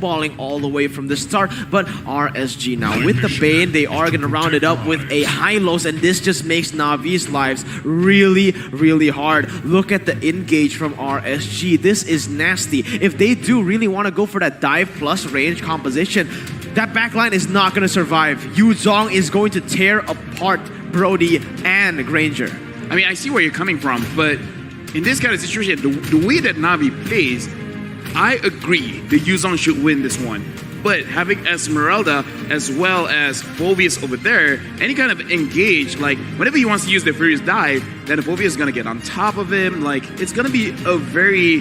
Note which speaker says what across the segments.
Speaker 1: balling all the way from the start, but RSG now with the Bane, they are going to round it up with a high-lows, and this just makes Navi's lives really hard. Look at the engage from RSG. This is nasty. If they do really want to go for that dive plus range composition, that backline is not going to survive. Yu Zhong is going to tear apart Brody and Granger.
Speaker 2: I mean, I see where you're coming from, but in this kind of situation, the way that Navi plays, I agree that Yu Zhong should win this one. But having Esmeralda as well as Phoveus over there, any kind of engage, like whenever he wants to use the Furious Dive, then Phoveus is going to get on top of him. Like, it's going to be a very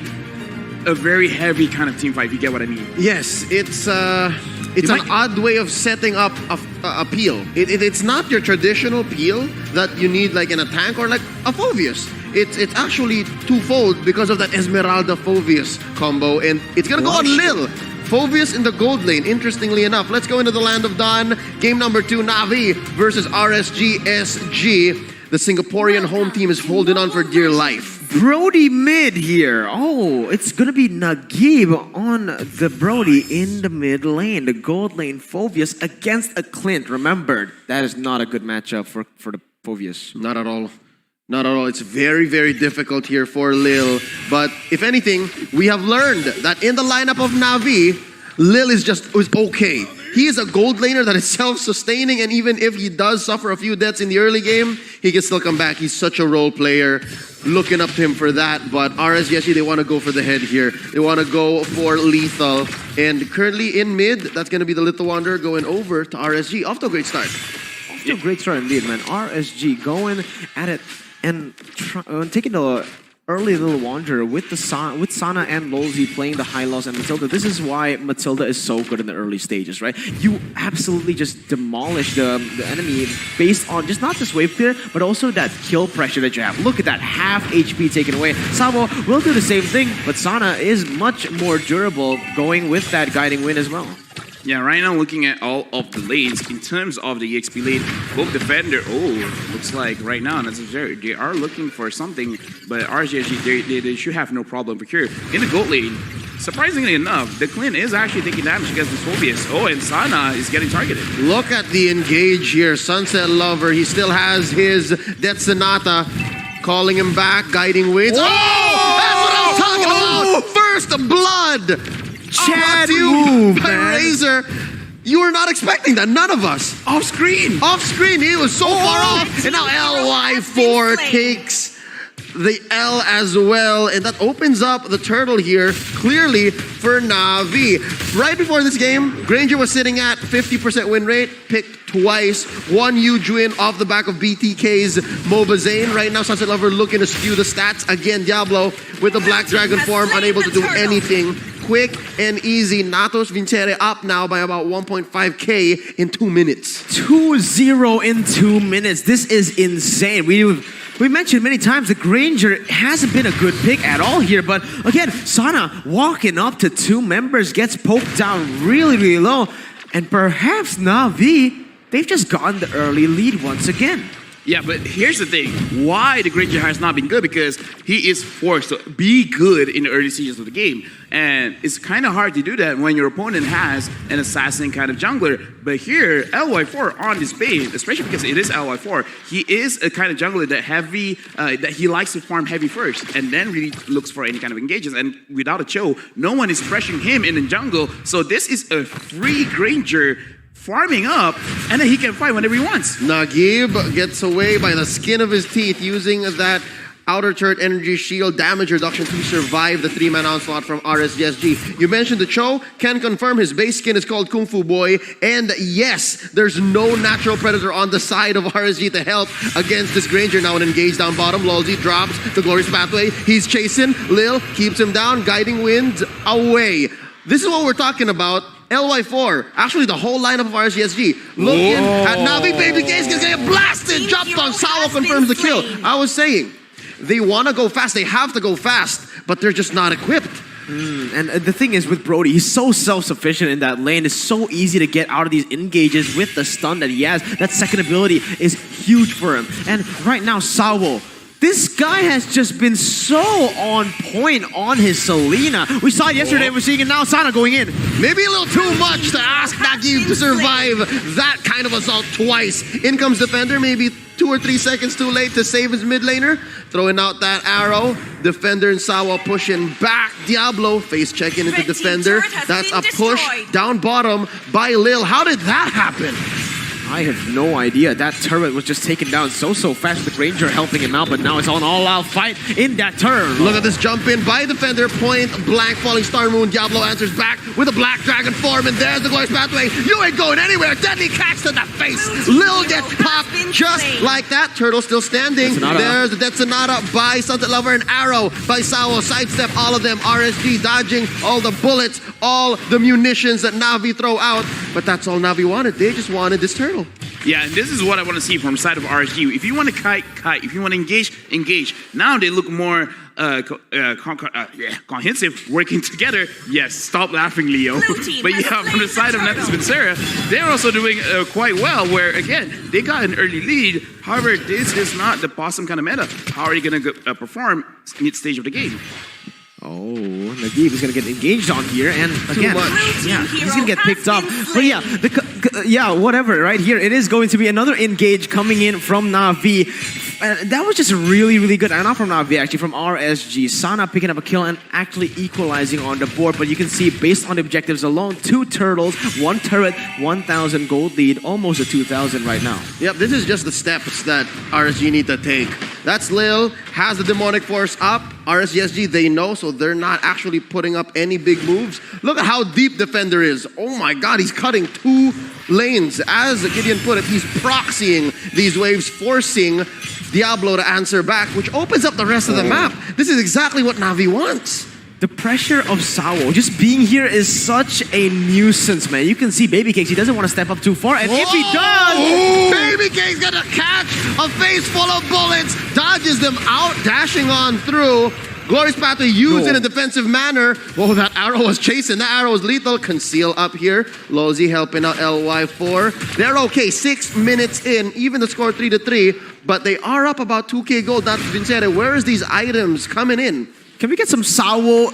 Speaker 2: heavy kind of team fight, if you get what I mean.
Speaker 3: Yes, it's an odd way of setting up a peel. It's not your traditional peel that you need like in a tank or like a Phoveus. It's actually twofold because of that Esmeralda Phoveus combo, and it's gonna go on Lil. Phoveus in the gold lane, interestingly enough. Let's go into the Land of Dawn. Game number 2, Navi versus RSG SG. The Singaporean home team is holding on for dear life.
Speaker 1: Brody mid here. Oh, it's going to be Nagib on the Brody in the mid lane. The gold lane Phoveus against a Clint. Remember, that is not a good matchup for the Phoveus.
Speaker 3: Not at all. Not at all. It's very difficult here for Lil. But if anything, we have learned that in the lineup of Navi, Lil is okay. He is a gold laner that is self-sustaining, and even if he does suffer a few deaths in the early game, he can still come back. He's such a role player. Looking up to him for that, but RSG, they want to go for the head here. They want to go for lethal. And currently in mid, that's going to be the Little Wanderer going over to RSG. Off to a great start.
Speaker 1: Off to a great start indeed, man. RSG going at it and taking the early Little Wanderer with Sana and Lolzy playing the high-lows and Matilda. This is why Matilda is so good in the early stages, right? You absolutely just demolish the enemy based on not just wave clear, but also that kill pressure that you have. Look at that, half HP taken away. Sabo will do the same thing, but Sana is much more durable going with that guiding wind as well.
Speaker 2: Yeah, right now looking at all of the lanes, in terms of the EXP lane, both defender, looks like right now, they are looking for something, but RSG, they should have no problem for here. In the gold lane, surprisingly enough, the Clint is actually taking damage against the Phoveus. Oh, and Sana is getting targeted.
Speaker 3: Look at the engage here. Sunset Lover, he still has his Death Sonata calling him back, guiding winds. Oh! That's what I'm talking about! First blood!
Speaker 1: Chad move, man.
Speaker 3: Razor. You were not expecting that. None of us.
Speaker 2: Off screen.
Speaker 3: Off screen. He was so far off. And now LY4 takes the L as well. And that opens up the turtle here clearly for Navi. Right before this game, Granger was sitting at 50% win rate. Picked twice. One huge win off the back of BTK's MOBA Zane. Right now, Sunset Lover looking to skew the stats. Again, Diablo with the Black Dragon form, unable to do anything. Quick and easy. NATUS VINCERE up now by about 1.5k in 2 minutes.
Speaker 1: 2-0 in 2 minutes. This is insane. We mentioned many times that Granger hasn't been a good pick at all here, but again, Sana walking up to 2 members, gets poked down really low, and perhaps Navi, they've just gotten the early lead once again.
Speaker 2: Yeah, but here's the thing. Why the Granger has not been good? Because he is forced to be good in the early stages of the game. And it's kind of hard to do that when your opponent has an assassin kind of jungler. But here, LY4 on this base, especially because it is LY4, he is a kind of jungler that he likes to farm heavy first and then really looks for any kind of engages. And without a Cho, no one is pressuring him in the jungle. So this is a free Granger farming up, and then he can fight whenever he wants.
Speaker 3: Nagib gets away by the skin of his teeth using that outer turret energy shield damage reduction to survive the 3-man onslaught from RSG. You mentioned the Cho, can confirm his base skin is called Kung Fu Boy, and yes, there's no natural predator on the side of RSG to help against this Granger. Now an engage down bottom, Lolzy drops the Glorious Pathway, he's chasing, Lil keeps him down, guiding wind away. This is what we're talking about. LY4, actually the whole lineup of RSG. Looking at Navi, Baby Gaze gonna get blasted, jumped on, Sawa confirms the kill. I was saying, they want to go fast, they have to go fast, but they're just not equipped.
Speaker 1: And the thing is with Brody, he's so self-sufficient in that lane. It's so easy to get out of these engages with the stun that he has. That second ability is huge for him. And right now, Sawo, This guy has just been so on point on his Selena. We saw it yesterday, we're seeing it now. Sana going in.
Speaker 3: Maybe a little too much to ask Nagi to survive that kind of assault twice. In comes Defender, maybe 2 or 3 seconds too late to save his mid laner. Throwing out that arrow. Defender and Sawa pushing back. Diablo face checking into Defender. That's a push down bottom by Lil. How did that happen?
Speaker 1: I have no idea. That turret was just taken down so fast with Ranger helping him out, but now it's an all-out fight in that turn.
Speaker 3: Look at this jump in by Defender, point blank, falling Star Moon. Diablo answers back with a Black Dragon form, and there's the Glorious Pathway. You ain't going anywhere. Deadly catch to the face. Lil gets popped just like that. Turtle still standing. There's the Death Sonata by Sunset Lover, and arrow by Sawo. Sidestep all of them. RSG dodging all the bullets, all the munitions that Na'Vi throw out. But that's all Na'Vi wanted. They just wanted this turtle.
Speaker 2: Yeah, and this is what I want to see from the side of RSG. If you want to kite. If you want to engage. Now they look more comprehensive, working together. Yes, stop laughing, Leo. But yeah, from the side of NATUS VINCERE, they're also doing quite well, where, again, they got an early lead. However, this is not the possum kind of meta. How are you going to perform mid-stage of the game?
Speaker 1: Oh, Nagib is going to get engaged on here, and again, yeah, he's going to get picked up. But yeah, whatever, right here, it is going to be another engage coming in from Na'Vi. That was just really good, and not from Na'Vi, actually, from RSG. Sana picking up a kill and actually equalizing on the board, but you can see, based on the objectives alone, 2 turtles, 1 turret, 1,000 gold lead, almost a 2,000 right now.
Speaker 3: Yep, this is just the steps that RSG need to take. That's Lil, has the Demonic Force up. RSG, they know, so they're not actually putting up any big moves. Look at how deep Defender is. Oh my god, he's cutting 2 lanes. As Gideon put it, he's proxying these waves, forcing Diablo to answer back, which opens up the rest of the map. This is exactly what Na'Vi wants.
Speaker 1: The pressure of Sawo just being here is such a nuisance, man. You can see Baby Cakes, he doesn't want to step up too far, and if he does...
Speaker 3: Baby Cakes gonna catch a face full of bullets, dodges them out, dashing on through. Glorious Pathway used in a defensive manner. Oh, that arrow was chasing. That arrow was lethal. Conceal up here. Lozy helping out LY4. They're okay. 6 minutes in. Even the score 3-3. But they are up about 2K gold. NATUS VINCERE. Where is these items coming in?
Speaker 1: Can we get some Sawo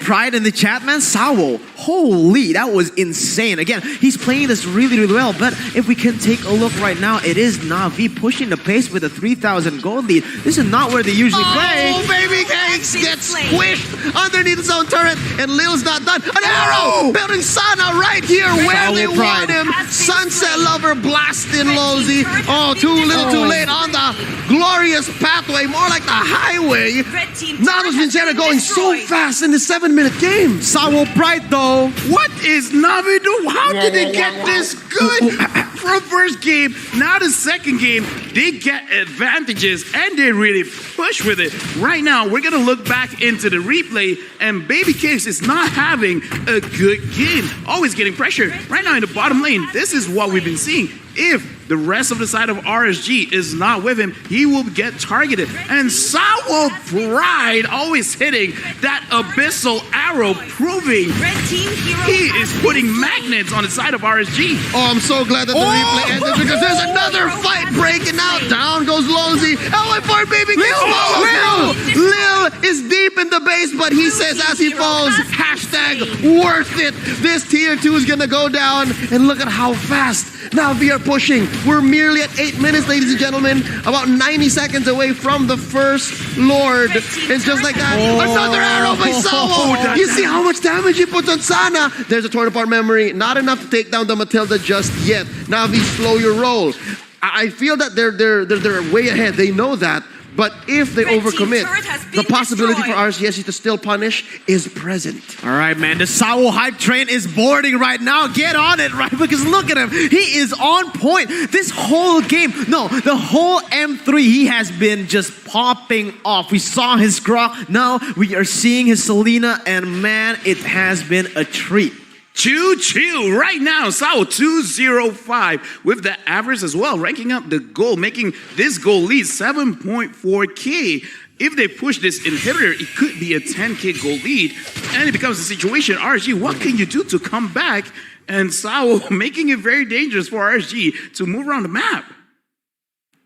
Speaker 1: pride in the chat, man? Sawo, holy, that was insane. Again, he's playing this really well, but if we can take a look right now, it is Na'Vi pushing the pace with a 3,000 gold lead. This is not where they usually play.
Speaker 3: Oh, Baby Cakes gets squished underneath his own turret, and Lil's not done. An arrow building Sana right here where they want him. Sunset Lover blasting Lozy. Oh, too little too late on the Glorious Pathway, more like the highway. NATUS VINCERE going so fast in the 7-minute game.
Speaker 1: Sawo Pride though.
Speaker 2: What is Na'Vi doing? How did they get this good from first game? Now the second game, they get advantages and they really push with it. Right now, we're going to look back into the replay, and Baby Cakes is not having a good game. Always getting pressure. Right now in the bottom lane, this is what we've been seeing. If the rest of the side of RSG is not with him, he will get targeted. And Sawo Pride always hitting that abyssal arrow, proving he is putting magnets on the side of RSG.
Speaker 3: Oh, I'm so glad that the replay ended, because there's another fight breaking out. Down goes Lozy. LY4 Baby Cakes follows. Lil is deep in the base, but he says as he falls, hashtag worth it. This tier 2 is gonna go down, and look at how fast Na'Vi are pushing. We're merely at 8 minutes, ladies and gentlemen. About 90 seconds away from the first Lord. It's just like that. Another arrow by Sawo. You see how much damage he puts on Sana. There's a torn apart memory. Not enough to take down the Matilda just yet. Na'Vi, slow your roll. I feel that they're way ahead. They know that. But if they overcommit, the possibility for RSG to still punish is present.
Speaker 1: All right, man. The Sawo hype train is boarding right now. Get on it, right? Because look at him. He is on point. This whole game, the whole M3, he has been just popping off. We saw his Grok. Now we are seeing his Selena. And man, it has been a treat.
Speaker 2: Chill right now. Sawo 205 with the average as well, ranking up the goal, making this goal lead 7.4K. If they push this inhibitor, it could be a 10K goal lead, and it becomes a situation. RSG, what can you do to come back? And Sawo making it very dangerous for RSG to move around the map.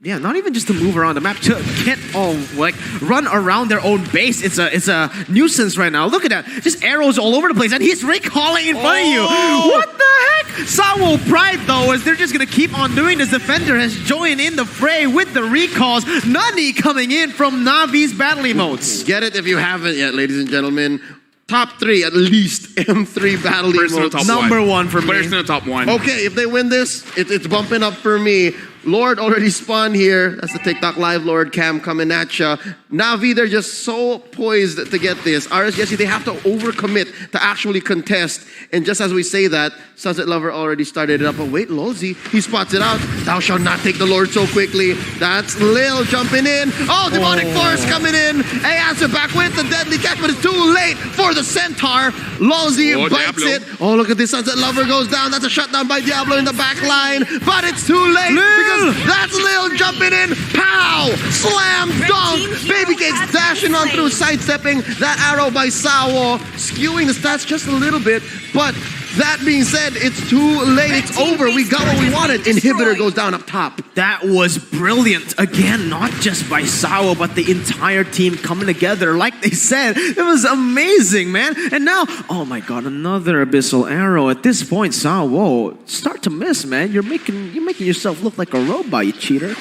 Speaker 1: Yeah, not even just to move around the map, to get run around their own base. It's a nuisance right now. Look at that, just arrows all over the place, and he's recalling in front of you. What the heck? Sawo Pride though, as they're just gonna keep on doing this. Defender has joined in the fray with the recalls. Nani coming in from Navi's battle emotes.
Speaker 3: Get it if you haven't yet, ladies and gentlemen. Top 3 at least M3 battle
Speaker 2: Personal
Speaker 3: emotes.
Speaker 2: top
Speaker 1: Number one for me.
Speaker 2: Personal top 1.
Speaker 3: Okay, if they win this, it's bumping up for me. Lord already spawned here. That's the TikTok Live Lord cam coming at ya. Na'Vi, they're just so poised to get this. RSG, they have to overcommit to actually contest. And just as we say that, Sunset Lover already started it up. But wait, Lolzy, he spots it out. Thou shalt not take the Lord so quickly. That's Lil jumping in. Oh, Demonic Force coming in. Hey, answer back with the deadly catch, but it's too late for the Centaur. Lolzy bites
Speaker 2: Diablo.
Speaker 3: it. Oh, look at this. Sunset Lover goes down. That's a shutdown by Diablo in the back line. But it's too late because that's Lil jumping in. Pow! Slam dunk. Baby Cakes dashing on through, sidestepping that arrow by Sawo, skewing the stats just a little bit. But that being said, it's too late. It's over. We got what we wanted. Inhibitor goes down up top.
Speaker 1: That was brilliant. Again, not just by Sawo, but the entire team coming together. Like they said, it was amazing, man. And now, oh my god, another abyssal arrow. At this point, Sawo, start to miss, man. You're making yourself look like a robot, you cheater.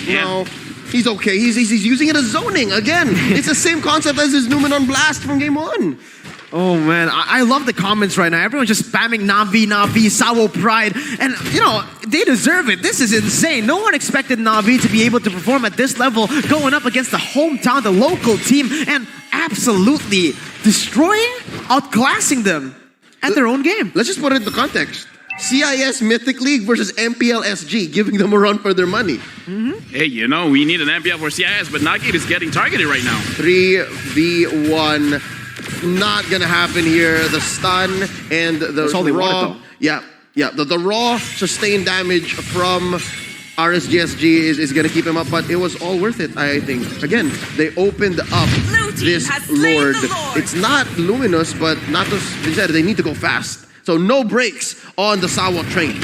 Speaker 2: Yeah.
Speaker 3: No, he's okay. He's using it as zoning. Again, it's the same concept as his Numenon Blast from game 1.
Speaker 1: Oh man, I love the comments right now. Everyone's just spamming Na'Vi, Sawo Pride. And, you know, they deserve it. This is insane. No one expected Na'Vi to be able to perform at this level, going up against the hometown, the local team, and absolutely destroying, outclassing them at their own game.
Speaker 3: Let's just put it into context. CIS Mythic League versus MPL SG, giving them a run for their money.
Speaker 2: Hey, you know, we need an MPL for CIS, but Nagi is getting targeted right now.
Speaker 3: 3v1. Not gonna happen here. The stun and the
Speaker 1: all they
Speaker 3: raw.
Speaker 1: wanted,
Speaker 3: Yeah. The raw sustained damage from RSGSG is gonna keep him up, but it was all worth it, I think. Again, they opened up this Lord. It's not Luminous, but NATUS VINCERE. They need to go fast. So no brakes on the Sawo train.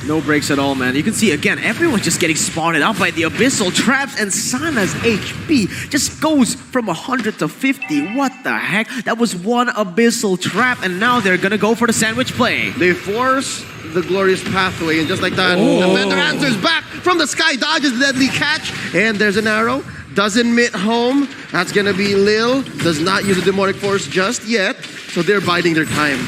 Speaker 1: No breaks at all, man. You can see, again, everyone's just getting spotted out by the abyssal traps, and Sana's HP just goes from 100 to 50. What the heck? That was one abyssal trap, and now they're gonna go for the sandwich play.
Speaker 3: They force the glorious pathway, and just like that, the defender answers back from the sky, dodges the deadly catch, and there's an arrow. Doesn't mitt home. That's gonna be Lil. Does not use a demonic force just yet, so they're biding their time.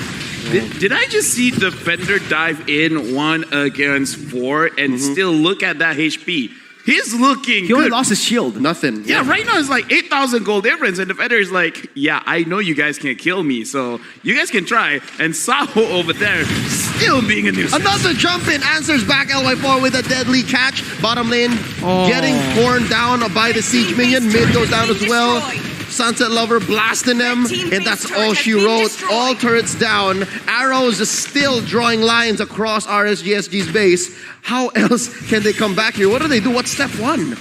Speaker 2: Did I just see Defender dive in 1 against 4 and still look at that HP? He's looking
Speaker 1: He only
Speaker 2: good.
Speaker 1: lost his shield.
Speaker 3: Nothing.
Speaker 2: Yeah, right now it's like 8,000 gold difference, and Defender is like, yeah, I know you guys can't kill me, so you guys can try. And Sawo over there still being a nuisance.
Speaker 3: Another jump in, answers back LY4 with a deadly catch. Bottom lane getting torn down by the siege minion. Mid goes down as well. Sunset Lover blasting them, and that's all she wrote. All turrets down. Arrows still drawing lines across RSGSG's base. How else can they come back here? What do they do? What's step 1?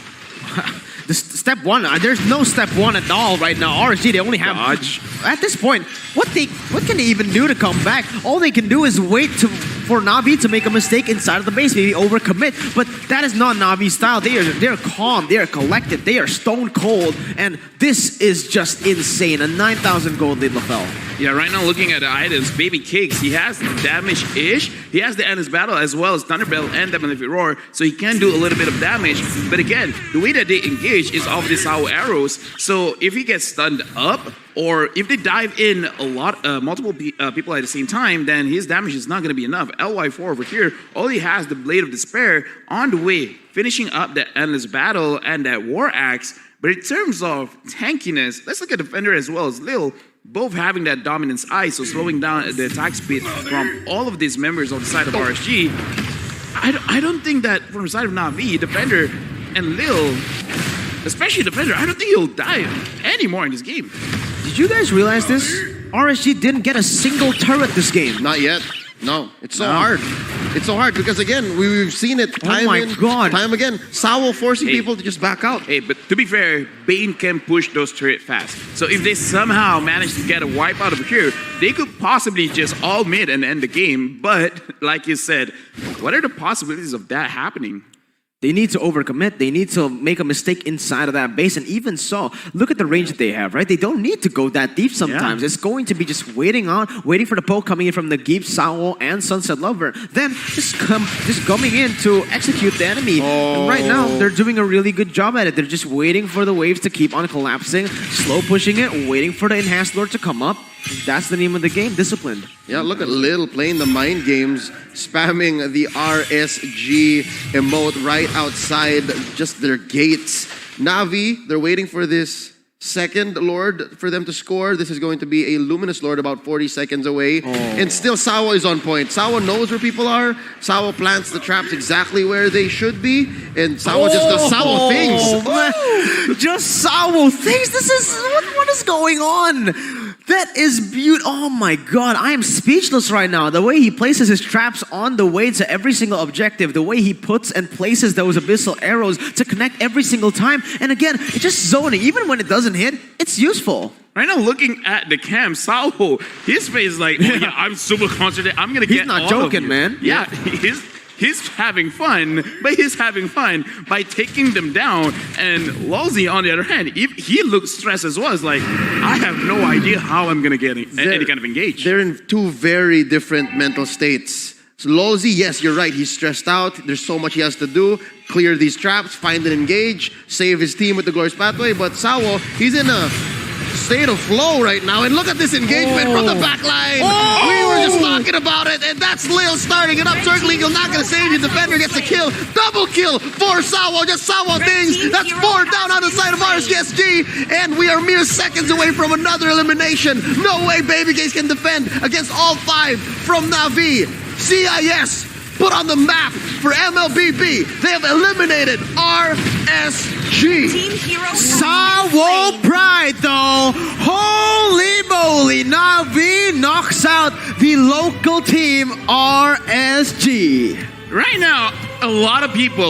Speaker 1: Step 1, there's no step 1 at all right now. RSG, they only have
Speaker 2: Dodge.
Speaker 1: At this point, what can they even do to come back? All they can do is wait for Na'Vi to make a mistake inside of the base, maybe overcommit. But that is not Na'Vi's style. They're calm, they are collected, they are stone cold, and this is just insane. A 9,000 gold lead, LaFell.
Speaker 2: Yeah, right now looking at the items, Baby Cakes, he has damage-ish. He has the Endless Battle as well as Thunderbell and the Malefic Roar, so he can do a little bit of damage. But again, the way that they engage is off these Sawo arrows. So if he gets stunned up, or if they dive in a lot, multiple people at the same time, then his damage is not going to be enough. LY4 over here, all he has the Blade of Despair on the way, finishing up the Endless Battle and that War Axe. But in terms of tankiness, let's look at Defender as well as Lil, both having that Dominance Eye, so slowing down the attack speed from all of these members on the side of RSG. I don't think that from the side of Na'Vi, Defender and Lil, especially Defender, I don't think he'll die anymore in this game.
Speaker 1: Did you guys realize this? RSG didn't get a single turret this game.
Speaker 3: Not yet. No, it's so hard. It's so hard because again, we've seen it time time again. Sawo forcing people to just back out.
Speaker 2: Hey, but to be fair, Bane can push those turrets fast. So if they somehow manage to get a wipe out over here, they could possibly just all mid and end the game. But like you said, what are the possibilities of that happening?
Speaker 1: They need to overcommit. They need to make a mistake inside of that base. And even so, look at the range that they have, right? They don't need to go that deep sometimes.
Speaker 2: Yeah.
Speaker 1: It's going to be just waiting for the poke coming in from the Geep, Sawo, and Sunset Lover. Then just coming in to execute the enemy. And right now, they're doing a really good job at it. They're just waiting for the waves to keep on collapsing, slow pushing it, waiting for the Enhanced Lord to come up. That's the name of the game, disciplined.
Speaker 3: Yeah, look at Lil playing the mind games, spamming the RSG emote right outside just their gates. Na'Vi, they're waiting for this second Lord for them to score. This is going to be a Luminous Lord about 40 seconds away. And still Sawo is on point. Sawo knows where people are. Sawo plants the traps exactly where they should be. And Sawo just does Sawo things.
Speaker 1: Man. Just Sawo things? This is... What is going on? That is beautiful. Oh my god, I am speechless right now. The way he places his traps on the way to every single objective, the way he puts and places those abyssal arrows to connect every single time. And again, it's just zoning. Even when it doesn't hit, it's useful.
Speaker 2: Right now, looking at the cam, Sawo, his face is like, oh, yeah, I'm super concentrated. I'm going to get
Speaker 1: not
Speaker 2: all
Speaker 1: joking,
Speaker 2: of you.
Speaker 1: man.
Speaker 2: Yeah, he's having fun, but he's having fun by taking them down. And Lolzy, on the other hand, he looks stressed as well. It's like, I have no idea how I'm going to get any kind of engage.
Speaker 3: They're in two very different mental states. So Lolzy, yes, you're right. He's stressed out. There's so much he has to do. Clear these traps, find and engage, save his team with the Glorious Pathway. But Sawo, he's in a state of flow right now. And look at this engagement from the back line. We were just talking about it. And that's Lil starting it up. Circle Eagle not going to save you. Defender gets a kill. Double kill for Sawo. Just Sawo things. That's 4 down on the side of RSG. And we are mere seconds away from another elimination. No way Babyface can defend against all 5 from Na'Vi. CIS put on the map for MLBB. They have eliminated RSG.
Speaker 4: Team Hero
Speaker 1: Sawo Pride, though. Holy moly. Na'Vi knocks out the local team RSG.
Speaker 2: Right now, a lot of people